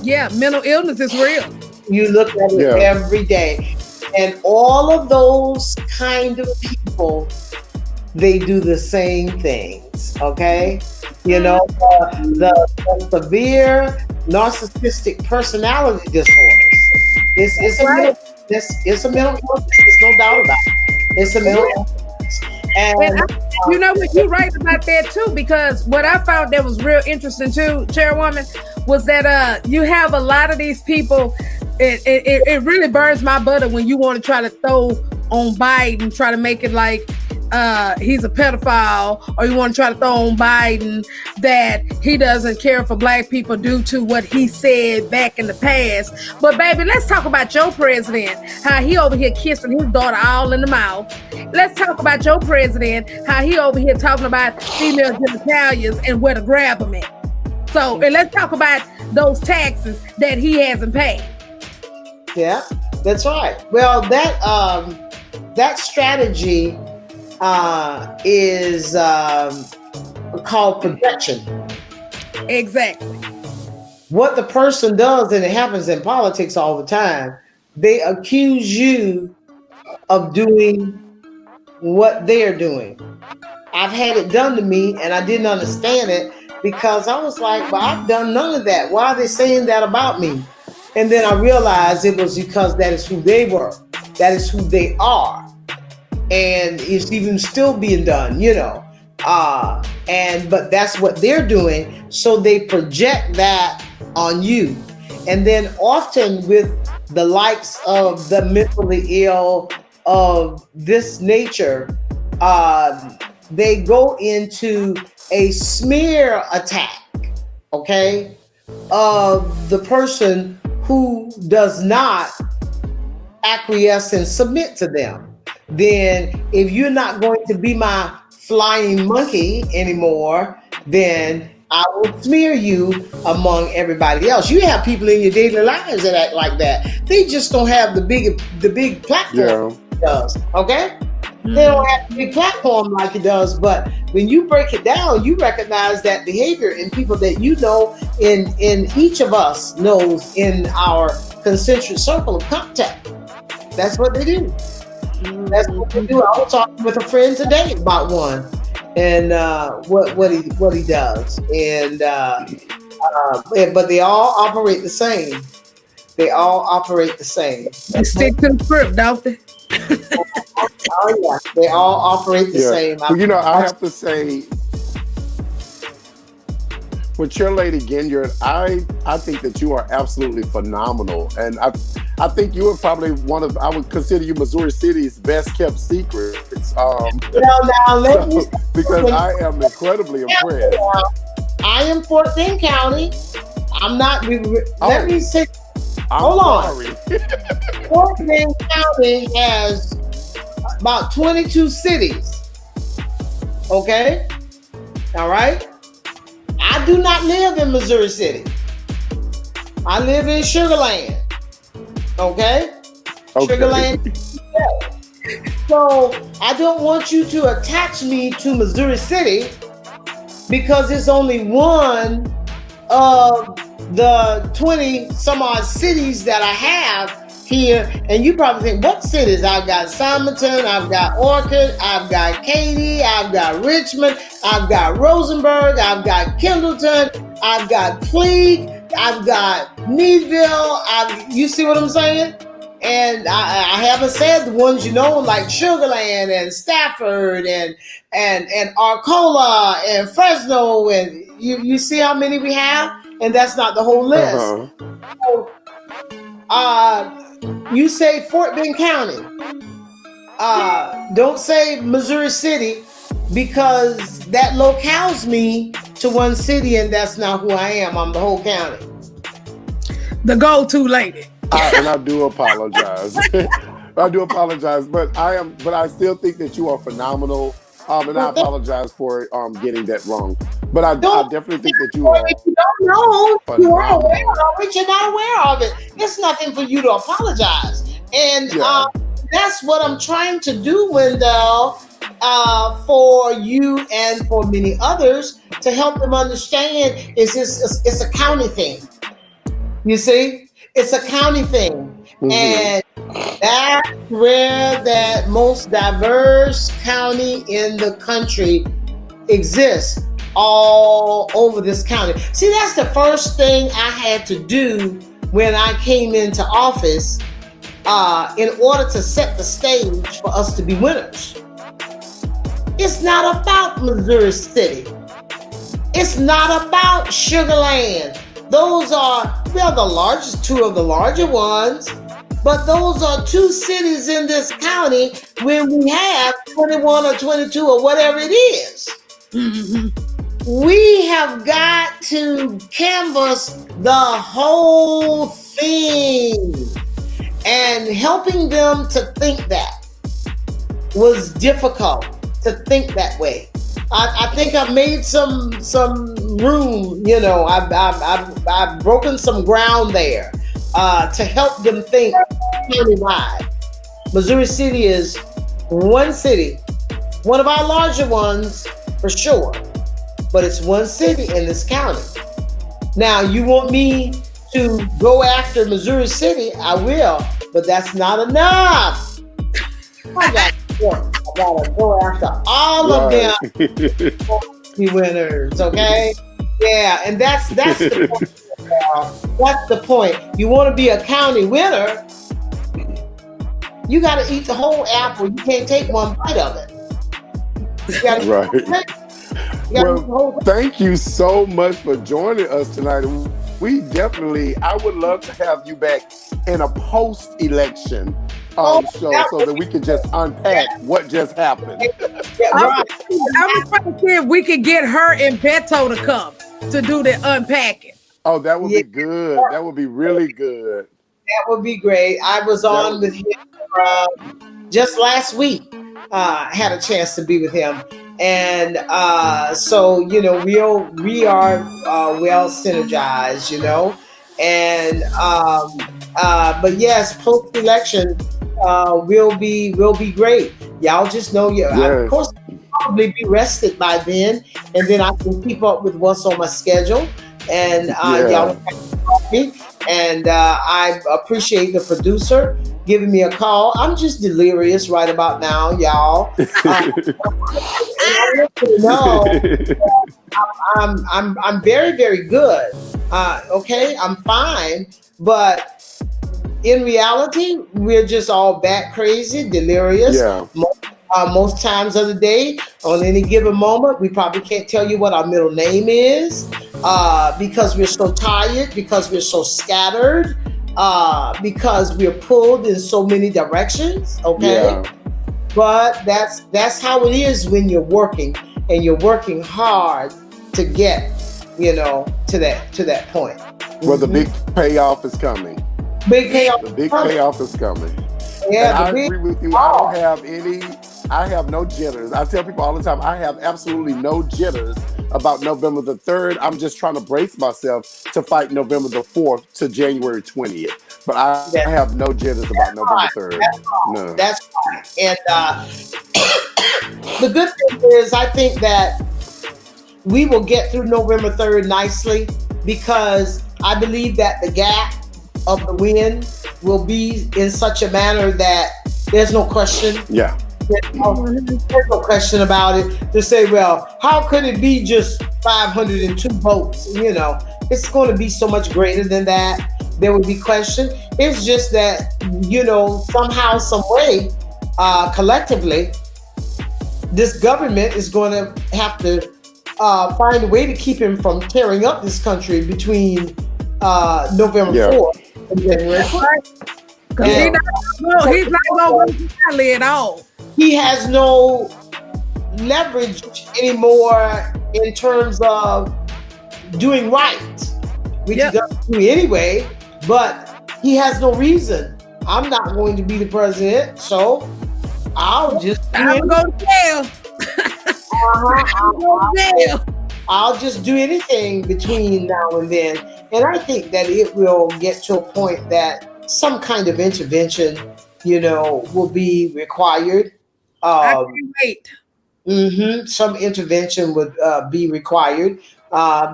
Yeah, mental illness is real. You look at it every day. And all of those kind of people, they do the same things, okay? You know, the severe narcissistic personality disorders. It's a mental illness. There's no doubt about it. It's a mental illness. And you know what, you're right about that too, because what I found that was real interesting too, Chairwoman, was that you have a lot of these people. It really burns my butter when you want to try to throw on Biden, try to make it like he's a pedophile, or you want to try to throw on Biden that he doesn't care for black people due to what he said back in the past. But baby, let's talk about your president, how he over here kissing his daughter all in the mouth. Let's talk about your president, how he over here talking about female genitalias and where to grab them at. So, and let's talk about those taxes that he hasn't paid. Yeah, that's right. Well, that strategy is called projection. Exactly. What the person does, and it happens in politics all the time, they accuse you of doing what they're doing. I've had it done to me and I didn't understand it because I was like, well, I've done none of that. Why are they saying that about me? And then I realized it was because that is who they were. That is who they are. And it's even still being done, you know. But that's what they're doing. So they project that on you. And then often with the likes of the mentally ill of this nature, they go into a smear attack, okay, of the person who does not acquiesce and submit to them. Then if you're not going to be my flying monkey anymore, then I will smear you among everybody else. You have people in your daily lives that act like that. They just don't have the big platform it does, okay? They don't have the big platform like it does, but when you break it down, you recognize that behavior in people that you know, in each of us knows in our concentric circle of contact. That's what they do. That's what they do. I was talking with a friend today about one, and what he does, and but they all operate the same. They all operate the same. They stick to the script, don't they? Oh yeah, they all operate the same. Well, you know, I have to say, with your lady Ginyard, I think that you are absolutely phenomenal, and I think you are probably I would consider you Missouri City's best kept secrets. Because I am incredibly impressed. I am 14 County. I'm not. Let me say. Hold on. 14 County has about 22 cities. Okay? All right? I do not live in Missouri City. I live in Sugarland. Okay? Sugarland. So I don't want you to attach me to Missouri City because it's only one of the 20 some odd cities that I have here, and you probably think, what cities? I've got Simonton, I've got Orchard, I've got Katy, I've got Richmond, I've got Rosenberg, I've got Kendleton, I've got Pleak, I've got Needville. You see what I'm saying? And I haven't said the ones like Sugarland and Stafford and Arcola and Fresno, and you see how many we have, and that's not the whole list. So, you say Fort Bend County. Don't say Missouri City, because that locales me to one city, and that's not who I am. I'm the whole county. The go-to lady. And I do apologize. I do apologize, but I still think that you are phenomenal. And I apologize for getting that wrong. But I definitely think that you are. If you don't know, you are aware of it. You're not aware of it. It's nothing for you to apologize. And that's what I'm trying to do, Wendell, for you and for many others, to help them understand it's a county thing. You see? It's a county thing. Mm-hmm. And that's where that most diverse county in the country exists, all over this county. See, that's the first thing I had to do when I came into office in order to set the stage for us to be winners. It's not about Missouri City. It's not about Sugarland. Those are, the largest, two of the larger ones, but those are two cities in this county when we have 21 or 22 or whatever it is. Mm-hmm. We have got to canvass the whole thing, and helping them to think that was difficult, to think that way. I think I've made some room, I've broken some ground there to help them think countywide. Missouri City is one city, one of our larger ones for sure, but it's one city in this county. Now, you want me to go after Missouri City? I will, but that's not enough. I gotta go after all of them be winners, okay? Yeah, and that's the point. That's the point. You want to be a county winner, you got to eat the whole apple. You can't take one bite of it. Right. Well, thank you so much for joining us tonight. I would love to have you back in a post-election show so that we can just unpack what just happened. I was trying to see if we could get her and Beto to come to do the unpacking. Oh, that would be good. That would be really good. That would be great. I was on with him just last week. I had a chance to be with him. And so, we are well synergized, and but yes, post-election will be great. Y'all just know of course I'll probably be rested by then, and then I can keep up with what's on my schedule, and y'all help me. And I appreciate the producer giving me a call. I'm just delirious right about now, y'all. I'm very, very good. Okay, I'm fine, but in reality, we're just all bat crazy, delirious. Yeah. Most times of the day, on any given moment, we probably can't tell you what our middle name is because we're so tired, because we're so scattered, because we're pulled in so many directions. Okay, but that's how it is when you're working, and you're working hard to get, to that point. Well, the big payoff is coming. The big payoff is coming. Yeah, and I agree with you. I have no jitters. I tell people all the time, I have absolutely no jitters about November the 3rd. I'm just trying to brace myself to fight November the 4th to January 20th. But I have no jitters about November 3rd. No. That's fine. And the good thing is, I think that we will get through November 3rd nicely, because I believe that the gap of the win will be in such a manner that there's no question. Yeah. There's no question about it. To say, well, how could it be just 502 votes? You know, it's going to be so much greater than that. There would be question. It's just that, you know, somehow, some way, collectively, this government is going to have to find a way to keep him from tearing up this country between November 4th and January 1st. He's not going to rally at all. He has no leverage anymore in terms of doing right, which he doesn't do anyway, but he has no reason. I'm not going to be the president, so I'll just I'm going to jail. I'll just do anything between now and then. And I think that it will get to a point that some kind of intervention, you know, will be required. I can't wait. Some intervention would be required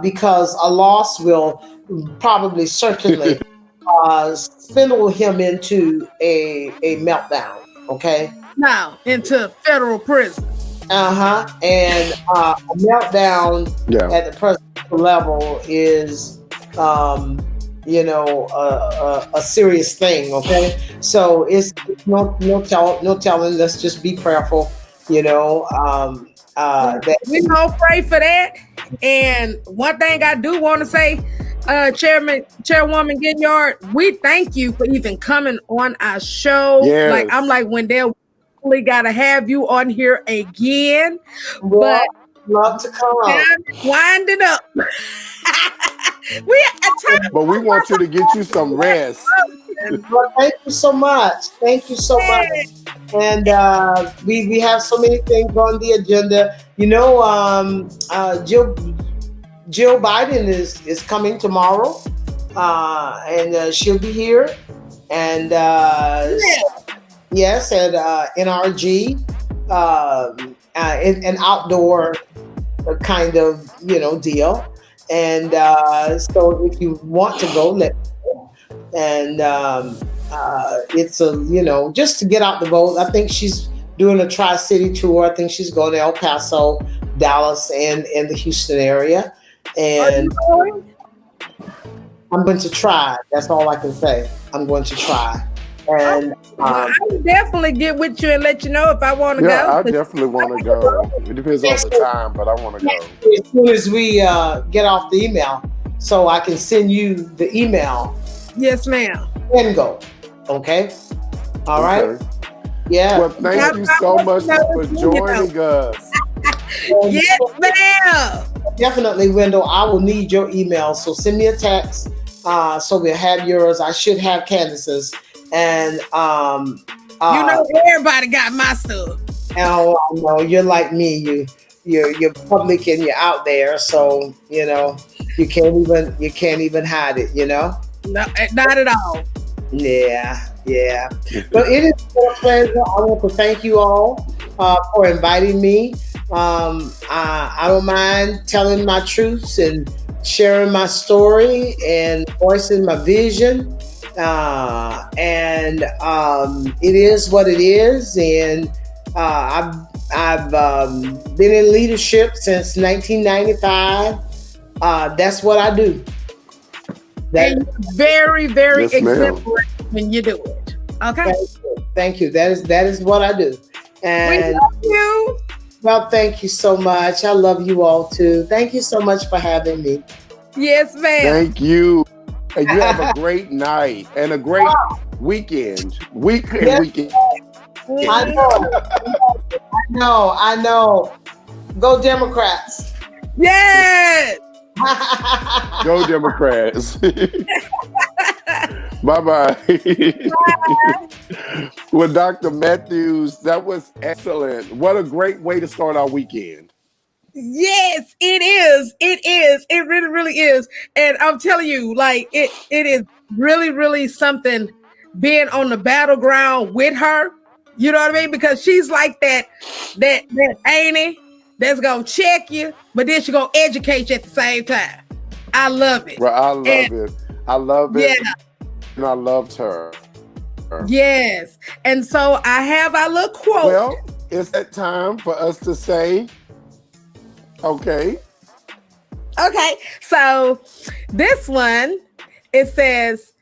because a loss will probably certainly spindle him into a meltdown. Okay. Now into federal prison. And a meltdown at the presidential level is, you know, a serious thing. Okay, so it's no telling. Let's just be prayerful. You know, we gonna pray for that. And one thing I do want to say, Chairwoman Ginyard, we thank you for even coming on our show. Yes. Like I'm like Wendell. Gotta have you on here again, but love to come on. Wind it up. But we want you to get you some rest. Well, thank you so much. Thank you so much. And we have so many things on the agenda. You know, Jill Biden is coming tomorrow, and she'll be here. And yes, at NRG, an outdoor kind of, you know, deal. And so if you want to go, let me know. And it's a, you know, just to get out the vote. I think she's doing a Tri-City tour. I think she's going to El Paso, Dallas, and the Houston area. And I'm going to try. That's all I can say. I'm going to try. And I will definitely get with you and let you know if I want to go. Yeah, I definitely want to go. It depends on the time, but I want to go. As soon as we get off the email, so I can send you the email. Yes, ma'am. And go. Okay. All right. Yeah. Well, thank you so much for joining us. Yes, ma'am. Definitely, Wendell. I will need your email, so send me a text. So we'll have yours. I should have Candace's. And you know, everybody got my stuff. Oh, no, you're like me. You're public and you're out there, so you know you can't even hide it. You know, no, not at all. Yeah. But it is a pleasure. I want to thank you all for inviting me. I don't mind telling my truths and sharing my story and voicing my vision. And it is what it is, and I've been in leadership since 1995. That's what I do. And very, very exemplary when you do it. Okay. Thank you. That is what I do. And we love you. Well, thank you so much. I love you all too. Thank you so much for having me. Yes, ma'am. Thank you. And you have a great night and a great weekend. Weekend. I know. Go Democrats. Yes. Go Democrats. Bye-bye. Well, Dr. Matthews, that was excellent. What a great way to start our weekend. Yes, it is. It is. It really, really is. And I'm telling you, like, it is really, really something being on the battleground with her. You know what I mean? Because she's like that auntie that's gonna check you, but then she's gonna educate you at the same time. I love it. Well, I love it. I love it. Yeah. And I loved her. Yes. And so I have our little quote. Well, it's that time for us to say, okay. Okay. So this one, it says,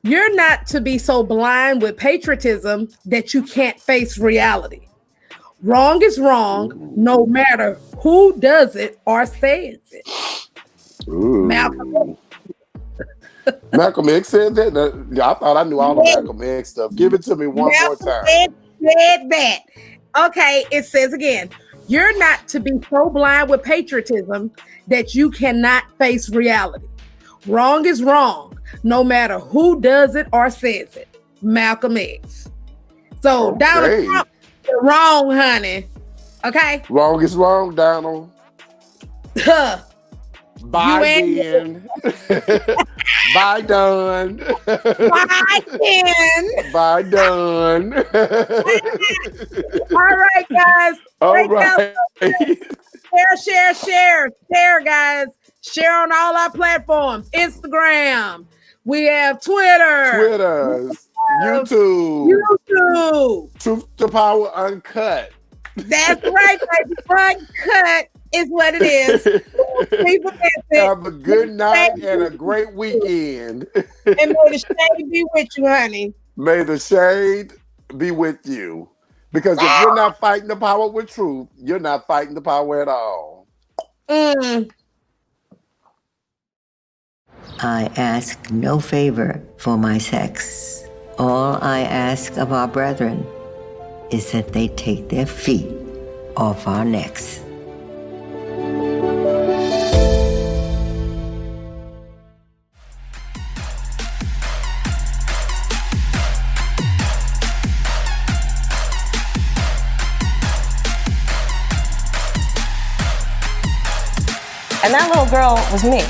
you're not to be so blind with patriotism that you can't face reality. Wrong is wrong, no matter who does it or says it. Malcolm X said that? I thought I knew all the Malcolm X stuff. Give it to me one more time. Said that. Okay, it says again, you're not to be so blind with patriotism that you cannot face reality. Wrong is wrong, no matter who does it or says it. Malcolm X. So Donald Trump, you're wrong, honey. Okay? Wrong is wrong, Donald. Bye, Bye, done. Bye, Ken. Bye, done. All right, guys. All right. Share, guys. Share on all our platforms. Instagram. We have Twitter. YouTube. Truth to Power Uncut. That's right, baby. Uncut is what it is. Have a good night and a great weekend. And may the shade be with you, honey. May the shade be with you. Because if you're not fighting the power with truth, you're not fighting the power at all. I ask no favor for my sex. All I ask of our brethren is that they take their feet off our necks. And that little girl was me.